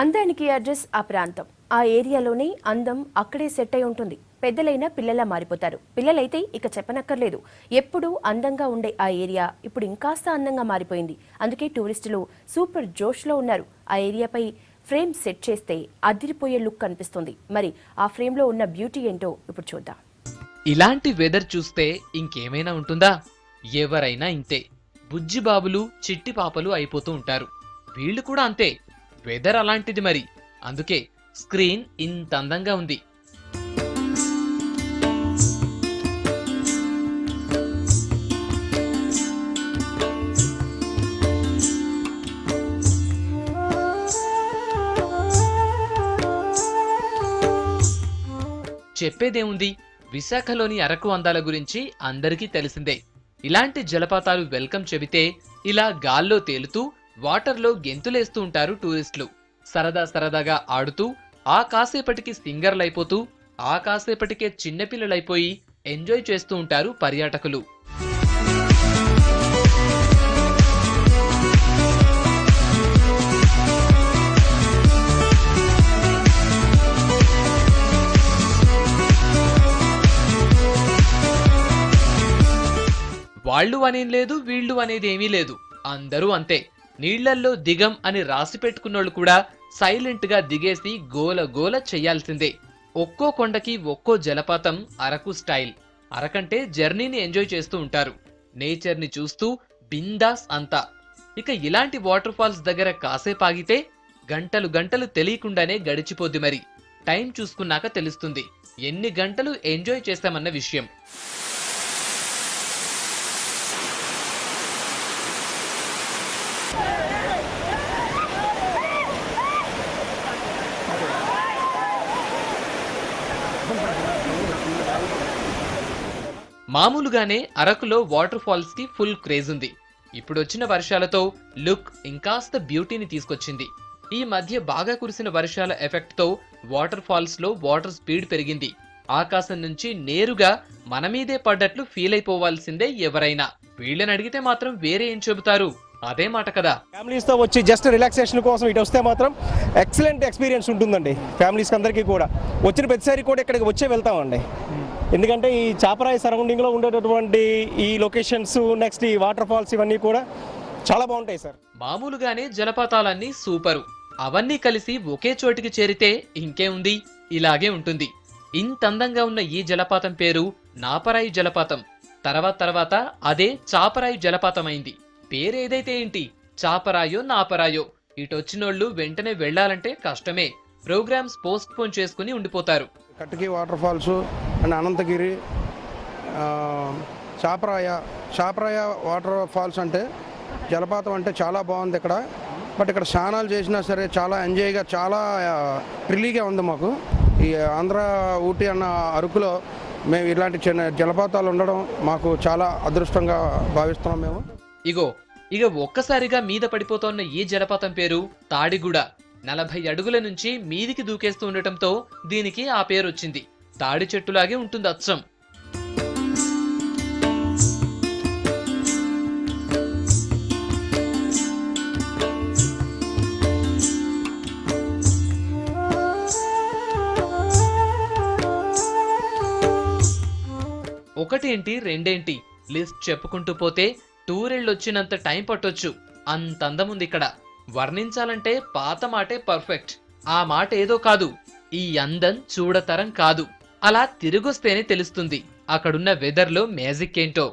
అందానికి అడ్రస్ ఆ ప్రాంతం. ఆ ఏరియాలోనే అందం అక్కడే సెట్ అయి ఉంటుంది. పెద్దలైన పిల్లలా మారిపోతారు. పిల్లలైతే ఇక చెప్పనక్కర్లేదు. ఎప్పుడూ అందంగా ఉండే ఆ ఏరియా ఇప్పుడు ఇంకాస్త అందంగా మారిపోయింది. అందుకే టూరిస్టులు సూపర్ జోష్లో ఉన్నారు. ఆ ఏరియాపై ఫ్రేమ్ సెట్ చేస్తే అదిరిపోయే లుక్ కనిపిస్తుంది. మరి ఆ ఫ్రేమ్లో ఉన్న బ్యూటీ ఏంటో ఇప్పుడు చూద్దాం. ఇలాంటి వెదర్ చూస్తే ఇంకేమైనా ఉంటుందా? ఎవరైనా ఇంతే. బుజ్జిబాబులు చిట్టి పాపలు అయిపోతూ ఉంటారు. వీళ్ళు కూడా అంతే. వెదర్ అలాంటిది మరి. అందుకే స్క్రీన్ ఇంత అందంగా ఉంది. చెప్పేదేముంది, విశాఖలోని అరకు అందాల గురించి అందరికీ తెలిసిందే. ఇలాంటి జలపాతాలు వెల్కమ్ చెబితే ఇలా గాల్లో తేలుతూ వాటర్లో గెంతులేస్తూ ఉంటారు టూరిస్టులు. సరదాగా ఆడుతూ ఆ కాసేపటికి సింగర్లైపోతూ ఆ కాసేపటికే చిన్నపిల్లలైపోయి ఎంజాయ్ చేస్తూ ఉంటారు పర్యాటకులు. వాళ్ళు అనేం లేదు, వీళ్ళు అనేది ఏమీ లేదు. అందరూ అంతే. నీళ్లల్లో దిగం అని రాసి పెట్టుకున్నోళ్ళు కూడా సైలెంట్ గా దిగేసి గోల గోల చెయ్యాల్సిందే. ఒక్కో కొండకి ఒక్కో జలపాతం అరకు స్టైల్. అరకంటే జర్నీని ఎంజాయ్ చేస్తూ ఉంటారు. నేచర్ ని చూస్తూ బిందాస్ అంతా. ఇక ఇలాంటి వాటర్ ఫాల్స్ దగ్గర కాసేపాగితే గంటలు గంటలు తెలియకుండానే గడిచిపోద్ది. మరి టైం చూసుకున్నాక తెలుస్తుంది ఎన్ని గంటలు ఎంజాయ్ చేస్తామన్న విషయం. మామూలుగానే అరకులో వాటర్ ఫాల్స్ కి ఫుల్ క్రేజ్ ఉంది. ఇప్పుడొచ్చిన వర్షాలతో లుక్ ఇంకాస్త బ్యూటీని తీసుకొచ్చింది. ఈ మధ్య బాగా కురిసిన వర్షాల ఎఫెక్ట్ తో వాటర్ ఫాల్స్ లో వాటర్ స్పీడ్ పెరిగింది. ఆకాశం నుంచి నేరుగా మన మీదే పడ్డట్లు ఫీల్ అయిపోవాల్సిందే ఎవరైనా. వీళ్ళని అడిగితే మాత్రం వేరే ఏం చెబుతారు? అదే మాట కదా. ఫ్యామిలీస్ తో వచ్చి జస్ట్ రిలాక్సేషన్ కోసం ఇటు వస్తే మాత్రం ఎక్సలెంట్ ఎక్స్పీరియన్స్ ఉంటుందండి. ఫ్యామిలీస్ అందరికీ కూడా వచ్చిన ప్రతిసారి కూడా ఇక్కడికి వచ్చే వెళ్తామండి. ఎందుకంటే ఈ చాపరాయి సరౌండింగ్లో ఉండేటటువంటి ఈ లొకేషన్స్, నెక్స్ట్ ఈ వాటర్ ఫాల్స్ ఇవన్నీ కూడా చాలా బాగుంటాయి సార్. మామూలుగానే జలపాతాలన్నీ సూపరు. అవన్నీ కలిసి ఒకే చోటికి చేరితే ఇంకే ఉంది, ఇలాగే ఉంటుంది. ఇంత అందంగా ఉన్న ఈ జలపాతం పేరు నాపరాయి జలపాతం. తర్వాత అదే చాపరాయి జలపాతం అయింది. పేరేదైతే ఏంటి, చాపరాయో నాపరాయో, ఇటొచ్చినోళ్ళు వెంటనే వెళ్లాలంటే కష్టమే. ప్రోగ్రామ్స్ పోస్ట్ పోన్ చేసుకుని ఉండిపోతారు. Katiki waterfalls and Ananthagiri, Chaparai waterfalls అంటే జలపాతం అంటే చాలా బాగుంది ఇక్కడ. బట్ ఇక్కడ స్నానాలు చేసినా సరే చాలా ఎంజాయ్గా, చాలా థ్రిల్లీగా ఉంది మాకు. ఈ ఆంధ్ర ఊటీ అన్న అరకులో మేము ఇలాంటి చిన్న జలపాతాలు ఉండడం మాకు చాలా అదృష్టంగా భావిస్తున్నాం మేము. ఇక ఒక్కసారిగా మీద పడిపోతున్న ఈ జలపాతం పేరు తాడిగూడ. 40 అడుగుల నుంచి మీదికి దూకేస్తూ ఉండటంతో దీనికి ఆ పేరు వచ్చింది. తాడి చెట్టులాగే ఉంటుంది అచ్చం. ఒకటేంటి రెండేంటి, లిస్ట్ చెప్పుకుంటూ పోతే టూరెళ్ళొచ్చినంత టైం పట్టొచ్చు. అంత అందముంది ఇక్కడ. వర్ణించాలంటే పాత మాటే పర్ఫెక్ట్. ఆ మాట ఏదో కాదు, ఈ అందం చూడతరం కాదు. అలా తిరిగొస్తేనే తెలుస్తుంది అక్కడున్న వెదర్లో మ్యాజిక్ ఏంటో.